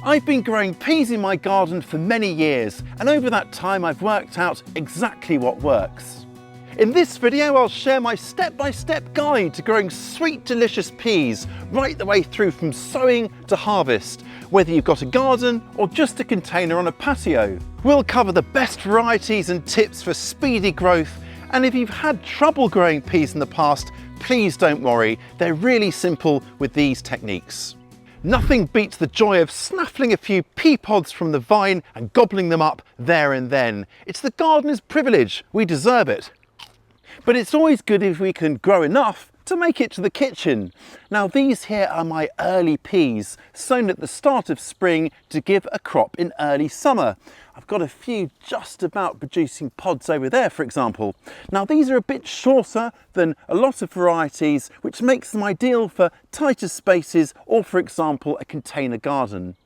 I've been growing peas in my garden for many years, and over that time I've worked out exactly what works. In this video I'll share my step-by-step guide to growing sweet delicious peas right the way through from sowing to harvest, whether you've got a garden or just a container on a patio. We'll cover the best varieties and tips for speedy growth, and if you've had trouble growing peas in the past, please don't worry, they're really simple with these techniques. Nothing beats the joy of snaffling a few pea pods from the vine and gobbling them up there and then. It's the gardener's privilege, we deserve it. But it's always good if we can grow enough to make it to the kitchen. Now these here are my early peas, sown at the start of spring to give a crop in early summer. I've got a few just about producing pods over there, for example. Now these are a bit shorter than a lot of varieties, which makes them ideal for tighter spaces or, for example, a container garden.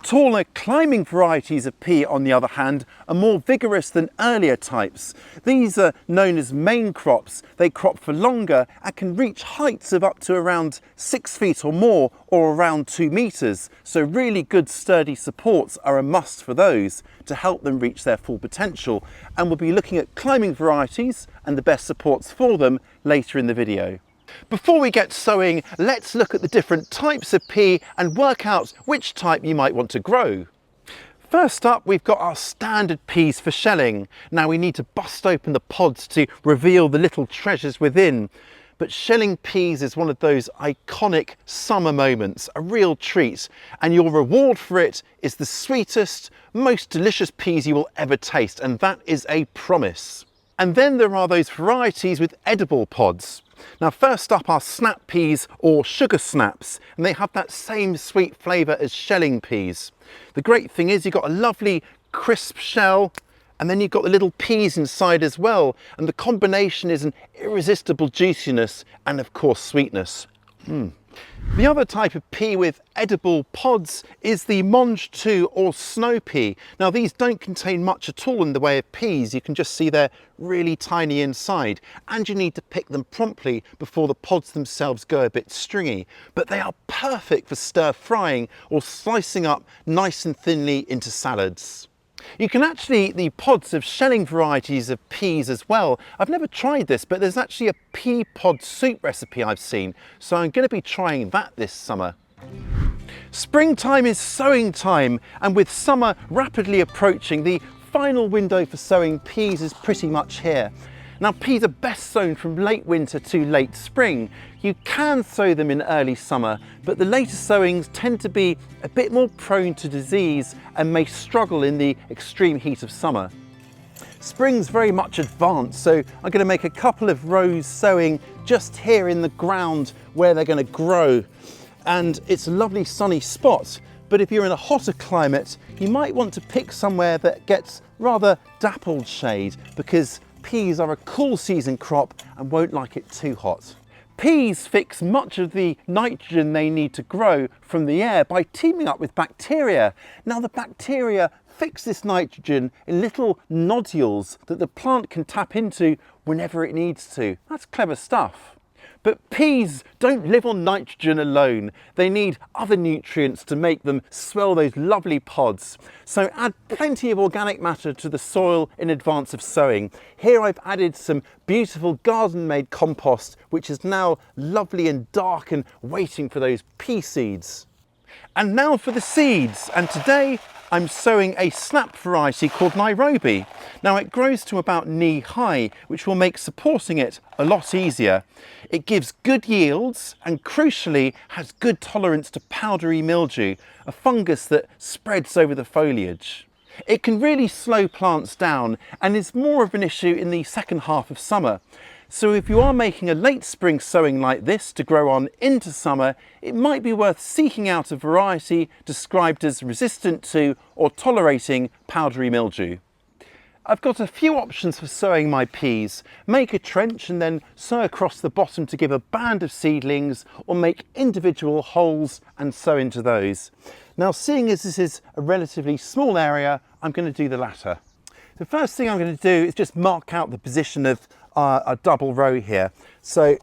Taller climbing varieties of pea, on the other hand, are more vigorous than earlier types. These are known as main crops. They crop for longer and can reach heights of up to around 6 feet or more, or around 2 meters. So really good sturdy supports are a must for those to help them reach their full potential. And we'll be looking at climbing varieties and the best supports for them later in the video. Before we get sowing, let's look at the different types of pea and work out which type you might want to grow. First up, we've got our standard peas for shelling. Now we need to bust open the pods to reveal the little treasures within. But shelling peas is one of those iconic summer moments, a real treat. And your reward for it is the sweetest, most delicious peas you will ever taste. And that is a promise. And then there are those varieties with edible pods. Now first up are snap peas or sugar snaps, and they have that same sweet flavour as shelling peas. The great thing is you've got a lovely crisp shell, and then you've got the little peas inside as well, and the combination is an irresistible juiciness and of course sweetness. The other type of pea with edible pods is the Monge 2 or snow pea. Now these don't contain much at all in the way of peas. You can just see they're really tiny inside, and you need to pick them promptly before the pods themselves go a bit stringy. But they are perfect for stir frying or slicing up nice and thinly into salads. You can actually eat the pods of shelling varieties of peas as well. I've never tried this, but there's actually a pea pod soup recipe I've seen, so I'm going to be trying that this summer. Springtime is sowing time, and with summer rapidly approaching, the final window for sowing peas is pretty much here. Now peas are best sown from late winter to late spring. You can sow them in early summer, but the later sowings tend to be a bit more prone to disease and may struggle in the extreme heat of summer. Spring's very much advanced, so I'm going to make a couple of rows sowing just here in the ground where they're going to grow. And it's a lovely sunny spot, but if you're in a hotter climate, you might want to pick somewhere that gets rather dappled shade, because peas are a cool season crop and won't like it too hot. Peas fix much of the nitrogen they need to grow from the air by teaming up with bacteria. Now the bacteria fix this nitrogen in little nodules that the plant can tap into whenever it needs to. That's clever stuff. But peas don't live on nitrogen alone. They need other nutrients to make them swell those lovely pods. So add plenty of organic matter to the soil in advance of sowing. Here I've added some beautiful garden-made compost, which is now lovely and dark and waiting for those pea seeds. And now for the seeds. And today I'm sowing a snap variety called Nairobi. Now it grows to about knee high, which will make supporting it a lot easier. It gives good yields and crucially has good tolerance to powdery mildew, a fungus that spreads over the foliage. It can really slow plants down and is more of an issue in the second half of summer. So if you are making a late spring sowing like this to grow on into summer, it might be worth seeking out a variety described as resistant to or tolerating powdery mildew. I've got a few options for sowing my peas. Make a trench and then sow across the bottom to give a band of seedlings, or make individual holes and sow into those. Now seeing as this is a relatively small area, I'm going to do the latter. The first thing I'm going to do is just mark out the position of a double row here. So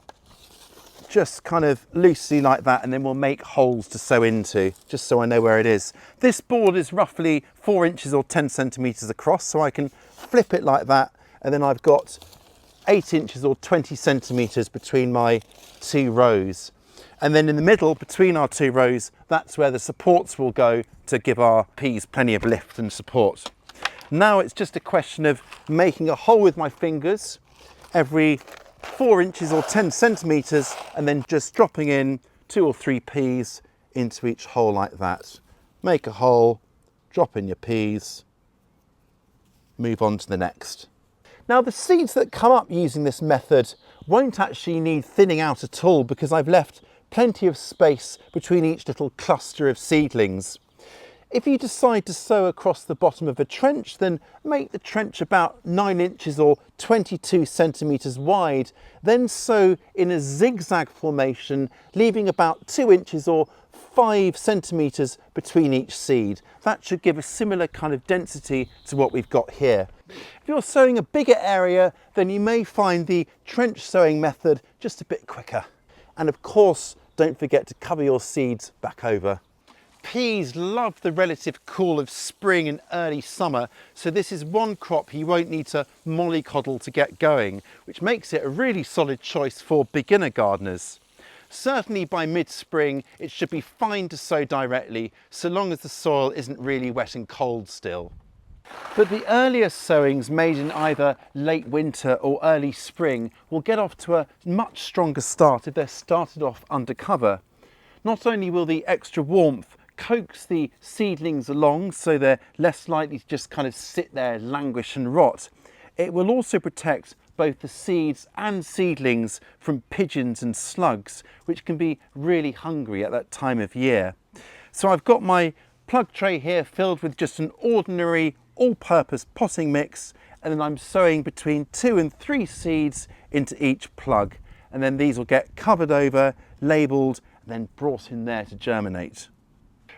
just kind of loosely like that, and then we'll make holes to sow into, just so I know where it is. This board is roughly 4 inches or 10 centimetres across, so I can flip it like that, and then I've got 8 inches or 20 centimetres between my 2 rows. And then in the middle, between our 2 rows, that's where the supports will go to give our peas plenty of lift and support. Now it's just a question of making a hole with my fingers every 4 inches or 10 centimetres, and then just dropping in 2 or 3 peas into each hole like that. Make a hole, drop in your peas, move on to the next. Now the seeds that come up using this method won't actually need thinning out at all, because I've left plenty of space between each little cluster of seedlings. If you decide to sow across the bottom of a trench, then make the trench about 9 inches or 22 centimetres wide, then sow in a zigzag formation, leaving about 2 inches or 5 centimetres between each seed. That should give a similar kind of density to what we've got here. If you're sowing a bigger area, then you may find the trench sowing method just a bit quicker. And of course, don't forget to cover your seeds back over. Peas love the relative cool of spring and early summer, so this is one crop you won't need to mollycoddle to get going, which makes it a really solid choice for beginner gardeners. Certainly by mid-spring, it should be fine to sow directly, so long as the soil isn't really wet and cold still. But the earliest sowings made in either late winter or early spring will get off to a much stronger start if they're started off under cover. Not only will the extra warmth coax the seedlings along so they're less likely to just kind of sit there, languish and rot, it will also protect both the seeds and seedlings from pigeons and slugs, which can be really hungry at that time of year. So I've got my plug tray here filled with just an ordinary all-purpose potting mix, and then I'm sowing between 2 and 3 seeds into each plug, and then these will get covered over, labelled, and then brought in there to germinate.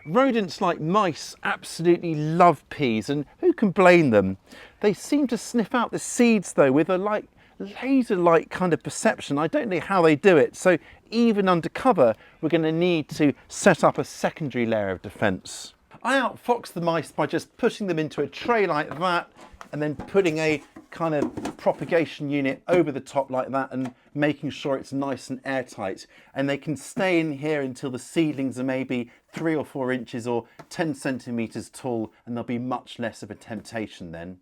Rodents like mice absolutely love peas, and who can blame them? They seem to sniff out the seeds though with a laser-like kind of perception. I don't know how they do it, so even under cover we're going to need to set up a secondary layer of defence. I outfox the mice by just putting them into a tray like that, and then putting a kind of propagation unit over the top like that, and making sure it's nice and airtight. And they can stay in here until the seedlings are maybe 3 or 4 inches or 10 centimetres tall, and they'll be much less of a temptation then.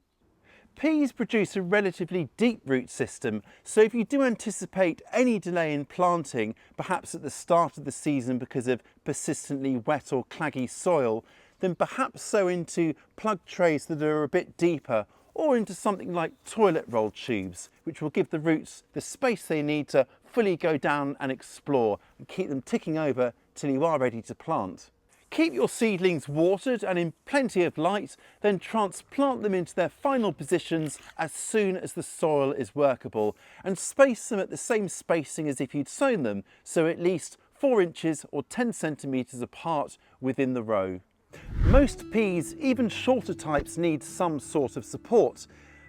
Peas produce a relatively deep root system, so if you do anticipate any delay in planting, perhaps at the start of the season because of persistently wet or claggy soil, then perhaps sow into plug trays that are a bit deeper, or into something like toilet roll tubes, which will give the roots the space they need to fully go down and explore, and keep them ticking over till you are ready to plant. Keep your seedlings watered and in plenty of light, then transplant them into their final positions as soon as the soil is workable, and space them at the same spacing as if you'd sown them, so at least 4 inches or 10 centimetres apart within the row. Most peas, even shorter types, need some sort of support.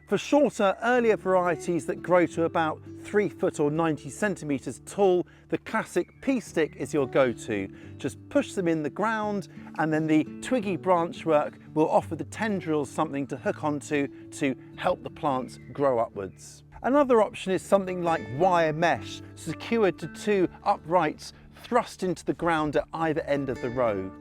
For shorter, earlier varieties that grow to about 3 foot or 90 centimetres tall, the classic pea stick is your go-to. Just push them in the ground, and then the twiggy branchwork will offer the tendrils something to hook onto to help the plants grow upwards. Another option is something like wire mesh, secured to 2 uprights thrust into the ground at either end of the row.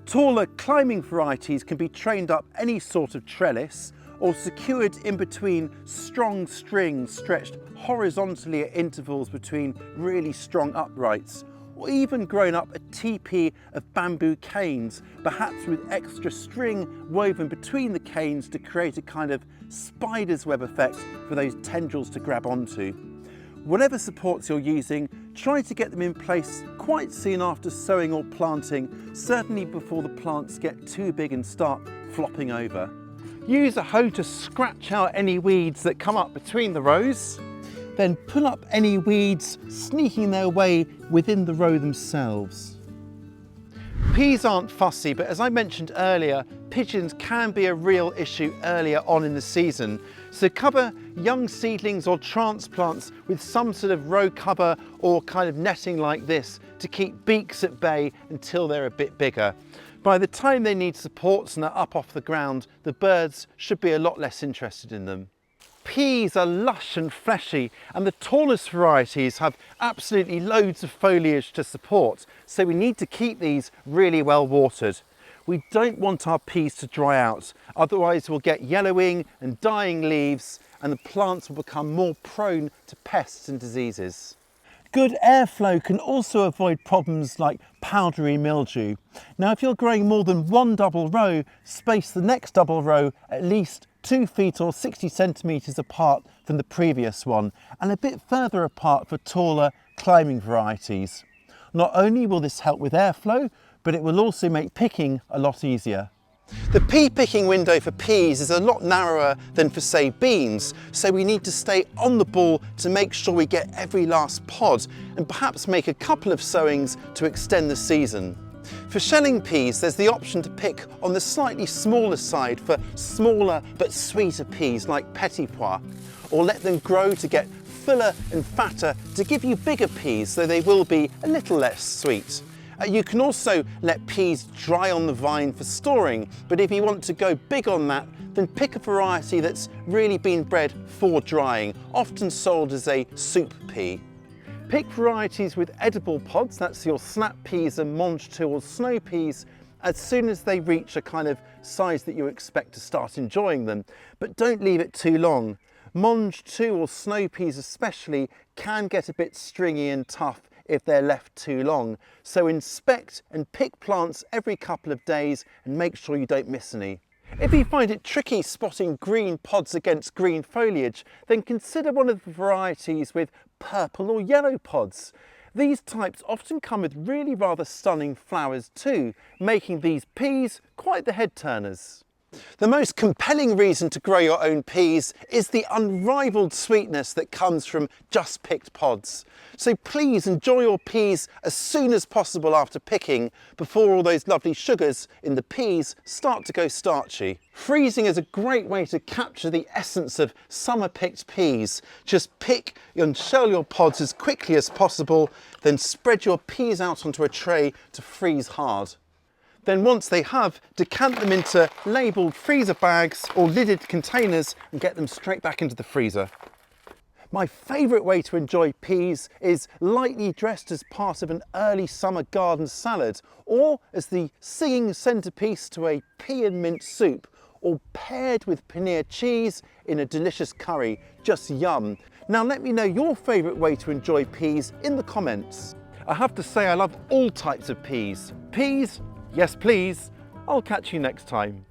Taller climbing varieties can be trained up any sort of trellis, or secured in between strong strings stretched horizontally at intervals between really strong uprights, or even grown up a teepee of bamboo canes, perhaps with extra string woven between the canes to create a kind of spider's web effect for those tendrils to grab onto. Whatever supports you're using, try to get them in place quite soon after sowing or planting, certainly before the plants get too big and start flopping over. Use a hoe to scratch out any weeds that come up between the rows, then pull up any weeds sneaking their way within the row themselves. Peas aren't fussy, but as I mentioned earlier, pigeons can be a real issue earlier on in the season. So cover young seedlings or transplants with some sort of row cover or kind of netting like this to keep beaks at bay until they're a bit bigger. By the time they need supports and are up off the ground, the birds should be a lot less interested in them. Peas are lush and fleshy, and the tallest varieties have absolutely loads of foliage to support, so we need to keep these really well watered. We don't want our peas to dry out, otherwise we'll get yellowing and dying leaves and the plants will become more prone to pests and diseases. Good airflow can also avoid problems like powdery mildew. Now if you're growing more than one double row, space the next double row at least 2 feet or 60 centimetres apart from the previous one, and a bit further apart for taller climbing varieties. Not only will this help with airflow, but it will also make picking a lot easier. The pea picking window for peas is a lot narrower than for, say, beans, so we need to stay on the ball to make sure we get every last pod and perhaps make a couple of sowings to extend the season. For shelling peas, there's the option to pick on the slightly smaller side for smaller but sweeter peas like petit pois, or let them grow to get fuller and fatter to give you bigger peas, though they will be a little less sweet. You can also let peas dry on the vine for storing, but if you want to go big on that, then pick a variety that's really been bred for drying, often sold as a soup pea. Pick varieties with edible pods, that's your snap peas and mange 2 or snow peas, as soon as they reach a kind of size that you expect to start enjoying them, but don't leave it too long. Mange 2 or snow peas especially can get a bit stringy and tough if they're left too long, so inspect and pick plants every couple of days and make sure you don't miss any. If you find it tricky spotting green pods against green foliage, then consider one of the varieties with purple or yellow pods. These types often come with really rather stunning flowers too, making these peas quite the head turners. The most compelling reason to grow your own peas is the unrivaled sweetness that comes from just picked pods. So please enjoy your peas as soon as possible after picking, before all those lovely sugars in the peas start to go starchy. Freezing is a great way to capture the essence of summer picked peas. Just pick and shell your pods as quickly as possible, then spread your peas out onto a tray to freeze hard. Then once they have, decant them into labelled freezer bags or lidded containers and get them straight back into the freezer. My favourite way to enjoy peas is lightly dressed as part of an early summer garden salad, or as the singing centrepiece to a pea and mint soup, or paired with paneer cheese in a delicious curry. Just yum. Now let me know your favourite way to enjoy peas in the comments. I have to say I love all types of peas. Peas, yes please. I'll catch you next time.